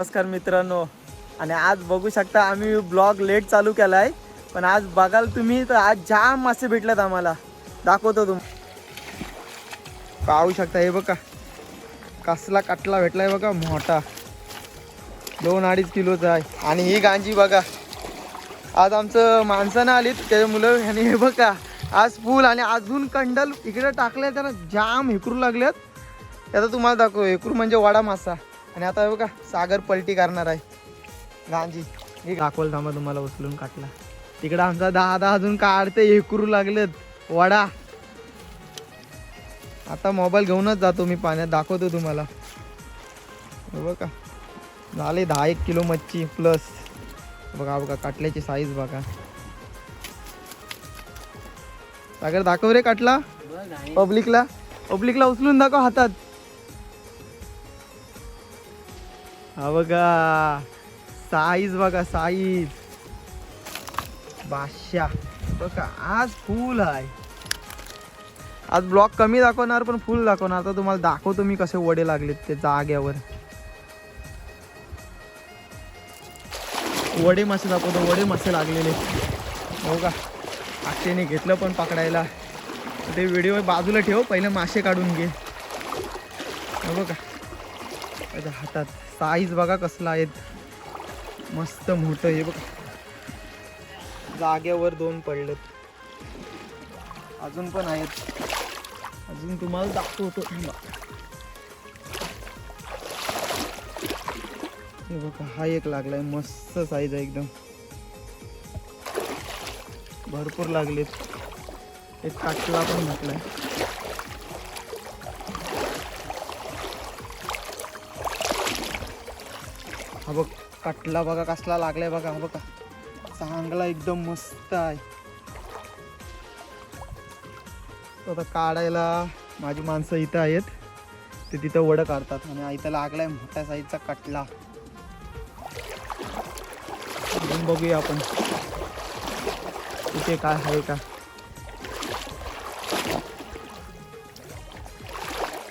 नमस्कार मित्रांनो. आणि आज बघू शकता आम्ही ब्लॉग लेट चालू केलाय, पण आज बघाल तुम्ही तर आज जाम मासे भेटलेत आम्हाला. दाखवतो पाहू शकता. हे बघा कसला कटला भेटलाय बघा, मोठा 2-2.5 किलोचा आहे. आणि ही गांजी बघा, आज आमचं माणसानं आलीत त्याच्या मुलं. आणि हे बघा आज फुल आणि अजून कंडल इकडे टाकले, त्याला जाम हेकरू लागलेत. आता तुम्हाला दाखव, हेकरू म्हणजे वाडा मासा. आणि आता हे बघा सागर पलटी करणार आहे गांजी. हे दाखवलं थांबा तुम्हाला, उचलून काटला. तिकडे आमचा दादा अजून काढते, हेकरू लागलेत वडा. आता मोबाईल घेऊनच जातो मी पाण्यात, दाखवतो तुम्हाला. बघा झाले 10-1 किलो मच्छी प्लस. बघा बघा काटल्याची साईज बघा. सागर दाखव रे काटला पब्लिकला उचलून दाखव हातात. हा बघा साईज बघा, साईज बादशा. बघा आज फुल आहे. आज ब्लॉक कमी दाखवणार पण फुल दाखवणार. आता तुम्हाला दाखवतो मी कसे वडे लागलेत ते जाग्यावर. वडे मासे दाखवतो, वडे मासे लागलेले. हो का आक्षेने घेतलं पण पकडायला. ते व्हिडिओ बाजूला ठेव, पहिले मासे काढून घे. हो बघा त्याच्या हातात साईज बघा कसला आहेत, मस्त मोठं. हे बघा जाग्यावर 2 पडलेत, अजून पण आहेत. अजून तुम्हाला दाखवतो. हे बघा हा एक लागलाय, मस्त साईज आहे एकदम, भरपूर लागलेत. एक काटला पण म्हटलाय. हा बघ काटला बघा कसला लागलाय बघा. हा बघा चांगला एकदम मस्त आहे. आता काढायला माझी माणसं इथं आहेत, ते तिथं वडं काढतात. आणि इथं लागलाय मोठ्या साईजचा कटला. बघूया आपण इथे काय आहे का.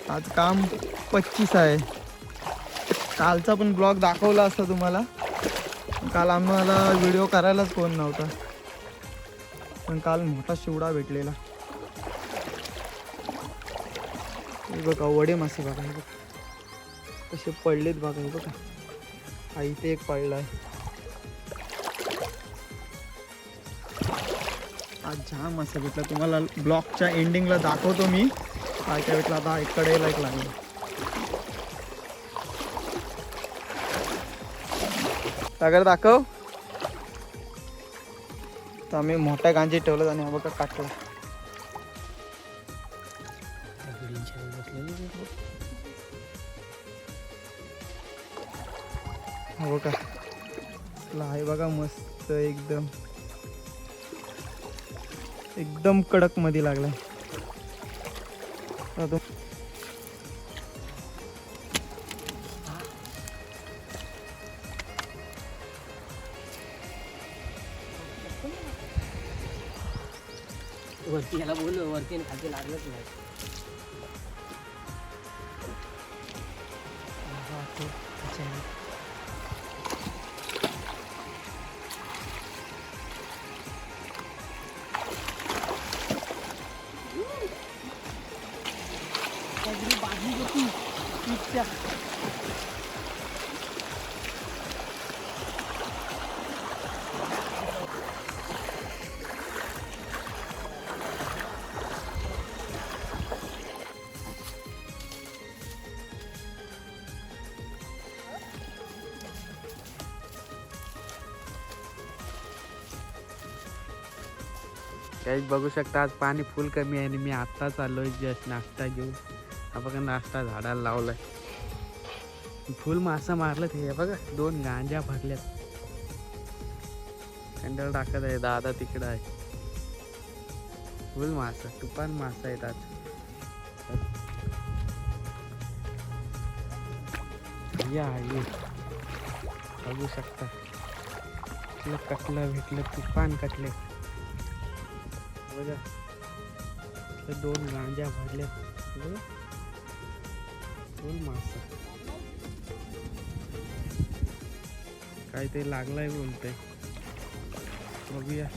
आज काम 25 आहे. कालचा पण ब्लॉग दाखवला असता तुम्हाला, काल आम्हाला व्हिडिओ करायलाच कोण नव्हता. पण काल मोठा शिवडा भेटलेला. हे बघा वडे मासे बघा, हे बघा कसे पडलेत बघा. हे बघा हा इथे एक पडला आहे. आज जाम मासे भेटला. तुम्हाला ब्लॉगच्या एंडिंगला दाखवतो मी काय काय भेटला. आता इकडे एक लागला. सागर दाखव. तर आम्ही मोठ्या गांजी ठेवलं आणि हा बघा काटला. हा बघा आहे बघा मस्त एकदम, एकदम कडक मध्ये लागलाय. वरती याला बोल, वरती खाली लागलंच नाही. बाजी होती पीठच्या. काहीच बघू शकता आज पाणी फुल कमी आहे आणि मी आत्ताच आलोय जस्ट नाश्ता घेऊन. हा बघा नाश्ता झाडाला लावलाय. फुल मासा मारलं ते बघा, 2 गांजा भरल्यात. कंडल टाकत आहे दादा तिकडं आहे. फुल मासा, तुफान मासा आहेत आज. या ये बघू शकता कटलं भेटलं, तुफान कटले बघा. 2 गांजा भरल्या बघा, फुल मासा. काहीतरी लागलाय बोलतंय, बघूया.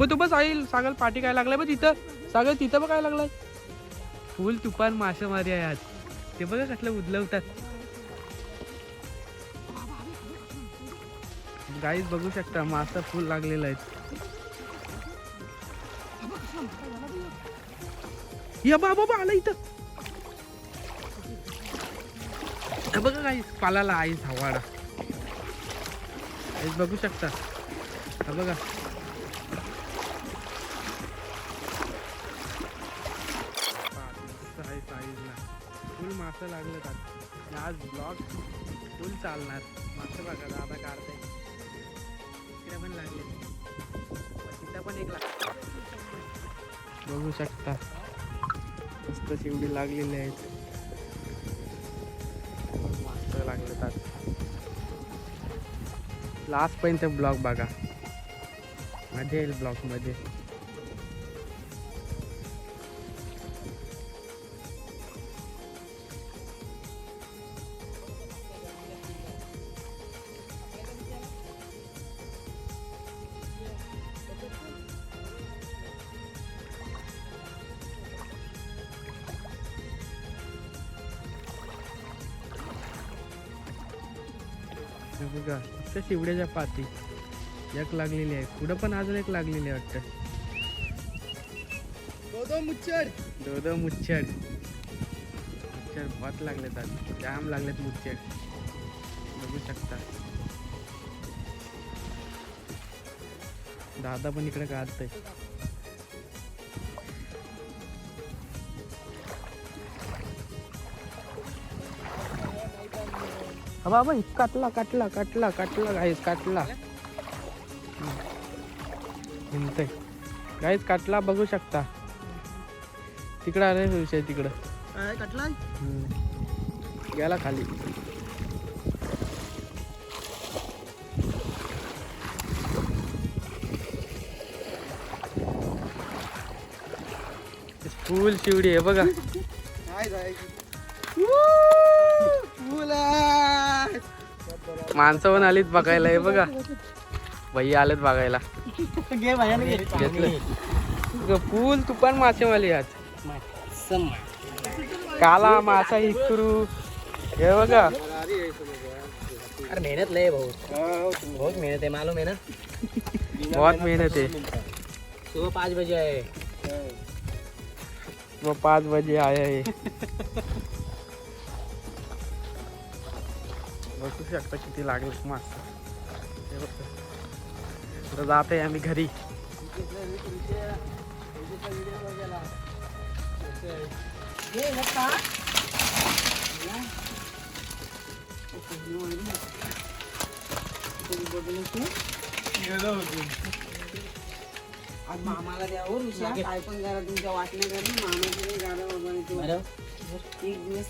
तू बस आईल सागल पाठी काय लागलाय बघ तिथं. सागल तिथं बघ काय लागलाय. फुल तुफान मासेमारी आहे आज. ते बघा कसलं उदलवतात. गाईज बघू शकता मासा फुल लागलेला आहे. या बाबा आला इथं. बघा गाईज पालाला आईस हवाडा. बघू शकता बघा. फुल मासे लागले आणि आज ब्लॉग फुल चालणार. मासे बघा दादा काढताय. तिकडे पण लागले, तिथं पण एक लाग. बघू शकता मस्त शेवटी लागलेले आहेत. मासे लागले आज. लास्ट पर्यंत ब्लॉग बघा, मजा येईल ब्लॉग मध्ये. बघा त्या शिवड्याच्या पाती एक लागलेली आहे. पुढं पण अजून एक लागलेली आहे वाटतं. दोदो मुच्छड भात लागलेत आज. जाम लागलेत मुच्छड, बघू शकता. दादा पण इकडे काढतंय. बाबा काटला काटला काटला काटला गाईस काटला. हिंडतंय गाईस, काटला बघू शकता. तिकडं आले विषय तिकडं काटला गेला खाली. फुल शिवडी आहे बघा. माणसं पण आलीत बघायला. हे बघा भैया आलेत बघायला. घेतलं फुल तुफान मासेमारी आज. काला मासा इकरू. हे बघा अरे मेहनत लय बहुत मेहनत है, मालूम है ना. बहुत मेहनत है. सुबह 5 बजे आए. वो 5 बजे आया है. बघू शकता किती लागले मास. जाते आम्ही घरी. आज मामाला द्या हो ऋषा, काय पण करा तुमच्या वाटण्या करून मामाची गाणं एक दिवस